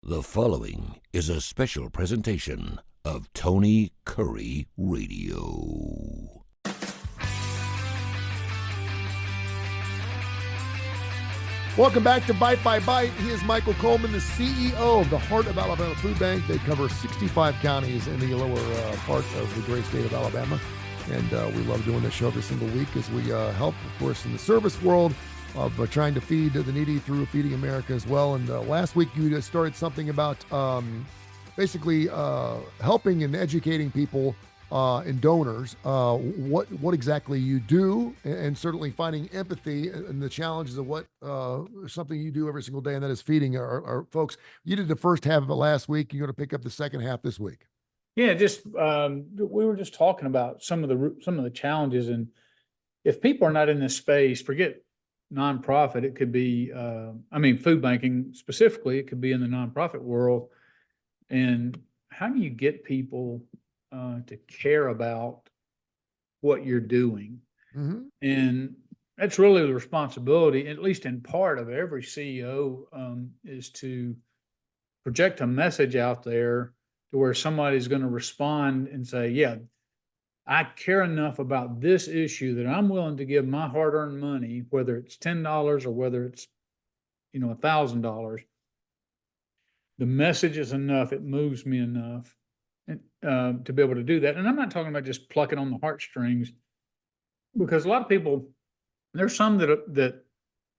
The following is a special presentation of Tony Kurre Radio. Welcome back to Bite by Bite. He is Michael Coleman, the CEO of the Heart of Alabama Food Bank. They cover 65 counties in the lower part of the great state of Alabama. And we love doing this show every single week as we help, of course, in the service world of trying to feed the needy through Feeding America as well. And last week you started something about basically helping and educating people and donors, what exactly you do, and certainly finding empathy and the challenges of what something you do every single day, and that is feeding our folks. You did the first half of it last week. You're going to pick up the second half this week. Yeah, just we were just talking about some of the challenges, and if people are not in this space, forget nonprofit. It could be, food banking specifically. It could be in the nonprofit world. And how do you get people to care about what you're doing? Mm-hmm. And that's really the responsibility, at least in part, of every CEO, is to project a message out there to where somebody's going to respond and say, yeah, I care enough about this issue that I'm willing to give my hard-earned money, whether it's $10 or whether it's, $1,000. The message is enough. It moves me enough to be able to do that. And I'm not talking about just plucking on the heartstrings, because a lot of people, there's some that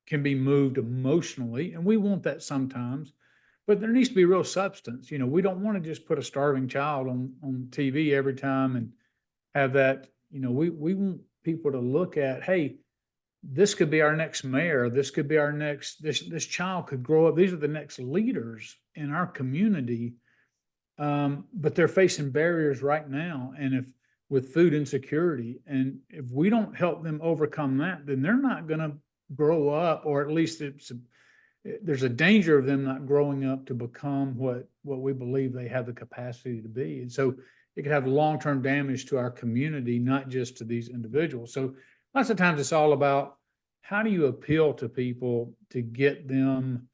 can be moved emotionally, and we want that sometimes, but there needs to be real substance. We don't want to just put a starving child on TV every time and have that. We want people to look at, hey, this could be our next mayor. This could be our next, this child could grow up. These are the next leaders in our community. But they're facing barriers right now. And with food insecurity, and if we don't help them overcome that, then they're not going to grow up, or at least there's a danger of them not growing up to become what we believe they have the capacity to be. And so it could have long-term damage to our community, not just to these individuals. So lots of times it's all about, how do you appeal to people to get them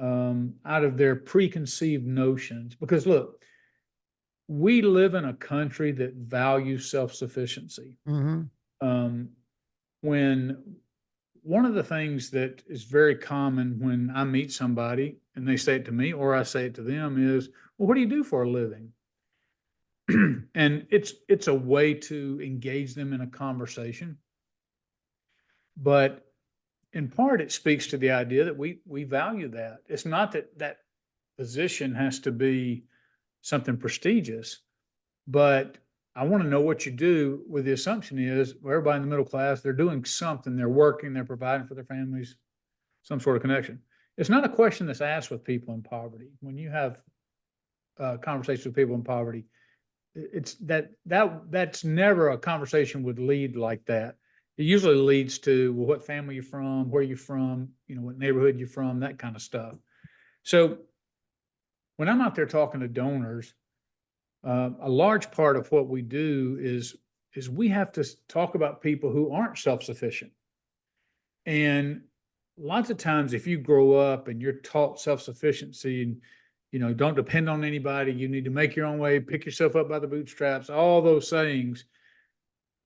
out of their preconceived notions? Because look, we live in a country that values self-sufficiency. Mm-hmm. When one of the things that is very common when I meet somebody and they say it to me or I say it to them is, well, what do you do for a living? And it's a way to engage them in a conversation. But in part, it speaks to the idea that we value that. It's not that position has to be something prestigious, but I want to know what you do, with the assumption is, well, everybody in the middle class, they're doing something, they're working, they're providing for their families, some sort of connection. It's not a question that's asked with people in poverty. When you have conversations with people in poverty, it's that's never a conversation would lead like that. It usually leads to, well, what family you're from, where you're from, what neighborhood you're from, that kind of stuff. So when I'm out there talking to donors, a large part of what we do is we have to talk about people who aren't self-sufficient. And lots of times, if you grow up and you're taught self-sufficiency and, don't depend on anybody, you need to make your own way, pick yourself up by the bootstraps, all those sayings.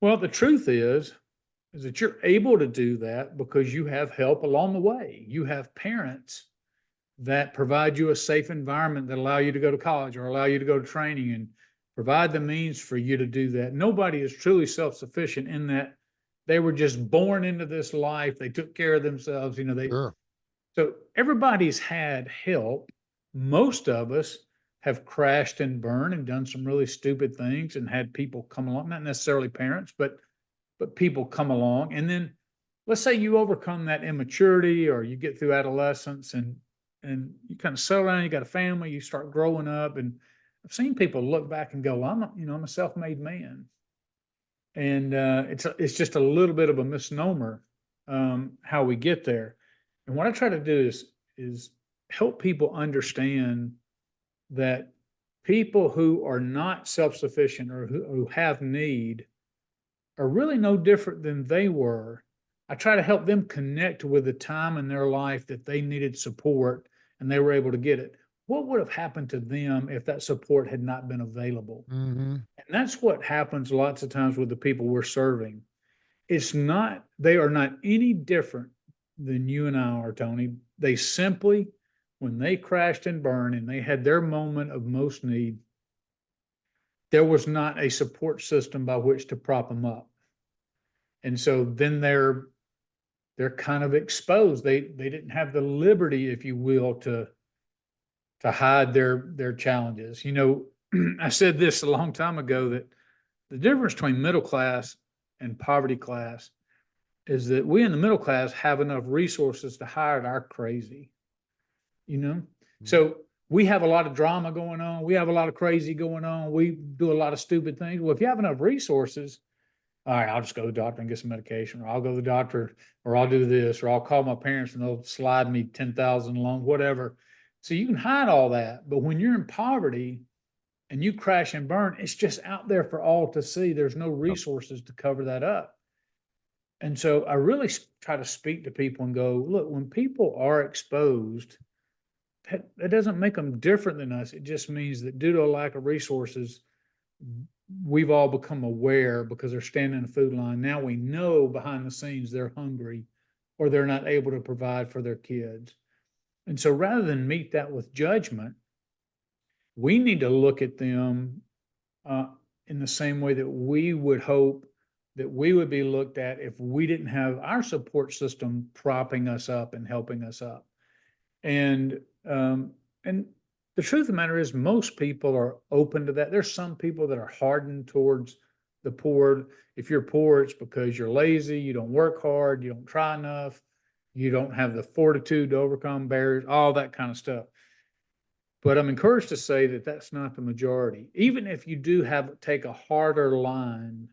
Well, the truth is that you're able to do that because you have help along the way. You have parents that provide you a safe environment that allow you to go to college or allow you to go to training and provide the means for you to do that. Nobody is truly self-sufficient in that they were just born into this life. They took care of themselves. Sure. So everybody's had help. Most of us have crashed and burned and done some really stupid things and had people come along, not necessarily parents, but people come along. And then let's say you overcome that immaturity, or you get through adolescence and you kind of settle down, you got a family, you start growing up. And I've seen people look back and go, I'm a self-made man. And it's just a little bit of a misnomer how we get there. And what I try to do is help people understand that people who are not self-sufficient or who have need are really no different than they were. I try to help them connect with the time in their life that they needed support and they were able to get it. what would have happened to them if that support had not been available? Mm-hmm. And that's what happens lots of times with the people we're serving. It's not, they are not any different than you and I are, Tony. They simply, when they crashed and burned and they had their moment of most need, there was not a support system by which to prop them up. And so then they're kind of exposed. They didn't have the liberty, if you will, to hide their challenges. You know, I said this a long time ago that the difference between middle class and poverty class is that we in the middle class have enough resources to hide our crazy, you know? So we have a lot of drama going on. We have a lot of crazy going on. We do a lot of stupid things. Well, if you have enough resources, all right, I'll just go to the doctor and get some medication, or I'll go to the doctor, or I'll do this, or I'll call my parents and they'll slide me 10,000 along, whatever. So you can hide all that. But when you're in poverty and you crash and burn, it's just out there for all to see. There's no resources to cover that up. And so I really try to speak to people and go, look, when people are exposed, that doesn't make them different than us. It just means that due to a lack of resources, we've all become aware because they're standing in a food line. Now we know behind the scenes they're hungry or they're not able to provide for their kids. And so rather than meet that with judgment, we need to look at them in the same way that we would hope that we would be looked at if we didn't have our support system propping us up and helping us up. And the truth of the matter is most people are open to that. There's some people that are hardened towards the poor. If you're poor, it's because you're lazy, you don't work hard, you don't try enough, you don't have the fortitude to overcome barriers, all that kind of stuff. But I'm encouraged to say that that's not the majority. Even if you do take a harder line,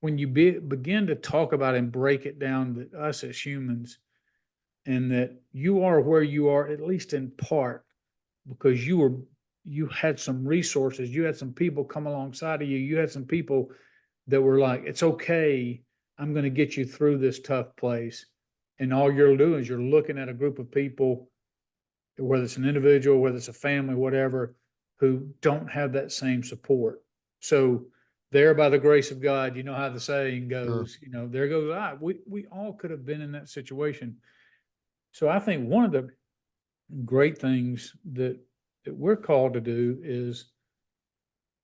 when you begin to talk about and break it down that us as humans, and that you are where you are, at least in part, because you had some resources, you had some people come alongside of you, you had some people that were like, it's okay, I'm going to get you through this tough place. And all you're doing is you're looking at a group of people, whether it's an individual, whether it's a family, whatever, who don't have that same support. So there, by the grace of God, you know how the saying goes, you know, there goes I. We all could have been in that situation. So I think one of the great things that we're called to do is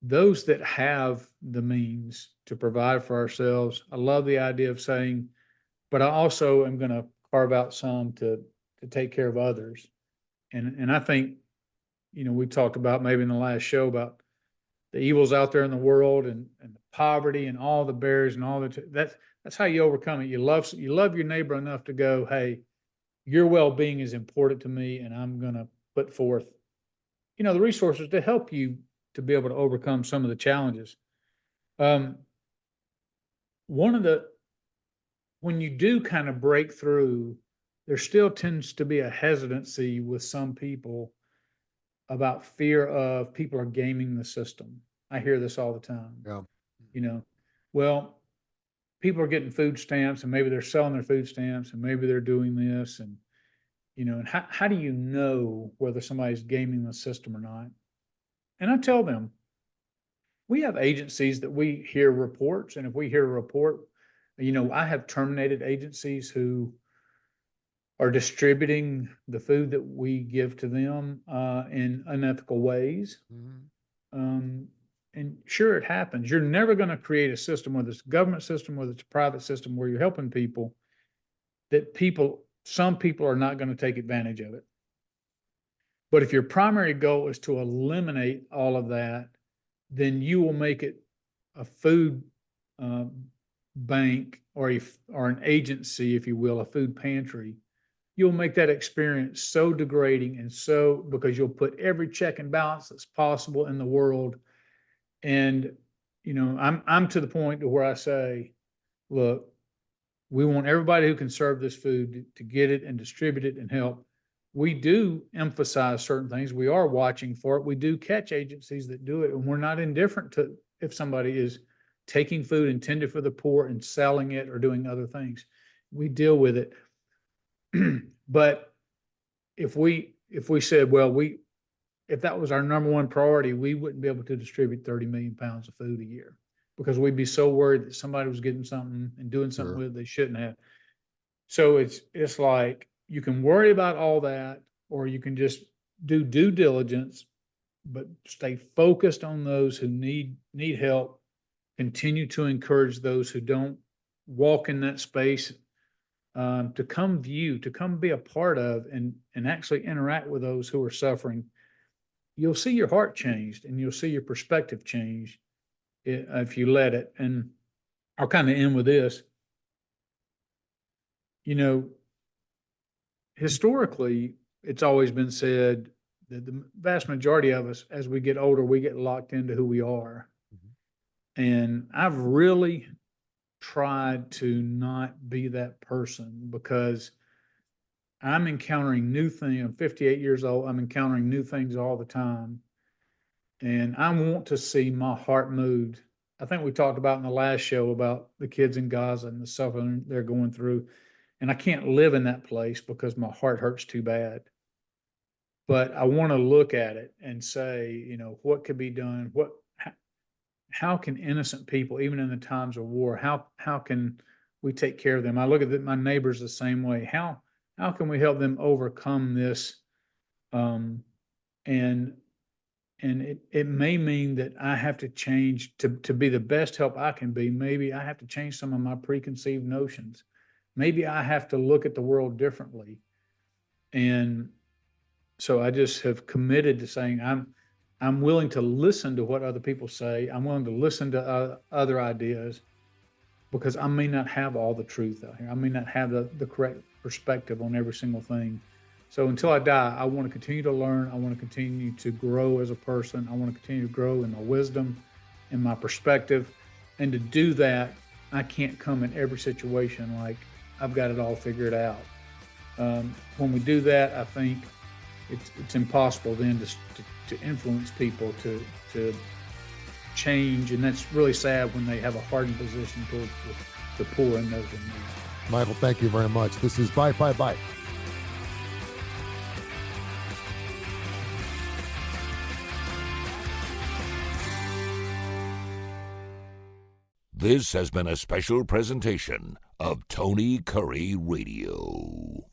those that have the means to provide for ourselves. I love the idea of saying, but I also am going to carve out some to take care of others. And I think, you know, we talked about maybe in the last show about the evils out there in the world and the poverty and all the barriers and all that's how you overcome it. You love your neighbor enough to go, hey, your well-being is important to me, and I'm going to put forth, you know, the resources to help you to be able to overcome some of the challenges. When you do kind of break through, there still tends to be a hesitancy with some people about fear of people are gaming the system. I hear this all the time. Yeah. You know, well, people are getting food stamps and maybe they're selling their food stamps and maybe they're doing this and, you know, and how do you know whether somebody's gaming the system or not? And I tell them, we have agencies that we hear reports, and if we hear a report, you know, I have terminated agencies who are distributing the food that we give to them in unethical ways. And sure, it happens. You're never going to create a system, whether it's a government system, whether it's a private system, where you're helping people, that some people are not going to take advantage of it. But if your primary goal is to eliminate all of that, then you will make it a food bank or an agency, if you will, a food pantry. You'll make that experience so degrading and so, because you'll put every check and balance that's possible in the world. And, you know, I'm to the point to where I say, look, we want everybody who can serve this food to get it and distribute it and help. We do emphasize certain things. We are watching for it. We do catch agencies that do it, and we're not indifferent to if somebody is taking food intended for the poor and selling it or doing other things. We deal with it. But if we said, well, if that was our number one priority, we wouldn't be able to distribute 30 million pounds of food a year because we'd be so worried that somebody was getting something and doing something Sure. with it they shouldn't have. So it's like you can worry about all that, or you can just do due diligence, but stay focused on those who need help. Continue to encourage those who don't walk in that space, to come view, to come be a part of, and actually interact with those who are suffering. You'll see your heart changed, and you'll see your perspective change if you let it. And I'll kind of end with this. You know, historically, it's always been said that the vast majority of us, as we get older, we get locked into who we are. And I've really tried to not be that person because I'm encountering new things. I'm 58 years old. I'm encountering new things all the time. And I want to see my heart moved. I think we talked about in the last show about the kids in Gaza and the suffering they're going through. And I can't live in that place because my heart hurts too bad. But I want to look at it and say, you know, what could be done? How can innocent people, even in the times of war, how can we take care of them? I look at my neighbors the same way. How can we help them overcome this? And it may mean that I have to change to be the best help I can be. Maybe I have to change some of my preconceived notions. Maybe I have to look at the world differently. And so I just have committed to saying I'm willing to listen to what other people say. I'm willing to listen to other ideas because I may not have all the truth out here. I may not have the correct perspective on every single thing. So until I die, I want to continue to learn. I want to continue to grow as a person. I want to continue to grow in my wisdom, in my perspective. And to do that, I can't come in every situation like I've got it all figured out. When we do that, I think it's impossible then to influence people to change. And that's really sad when they have a hardened position towards the poor and those in need. Michael, thank you very much. This is Bite by Bite. This has been a special presentation of Tony Kurre Radio.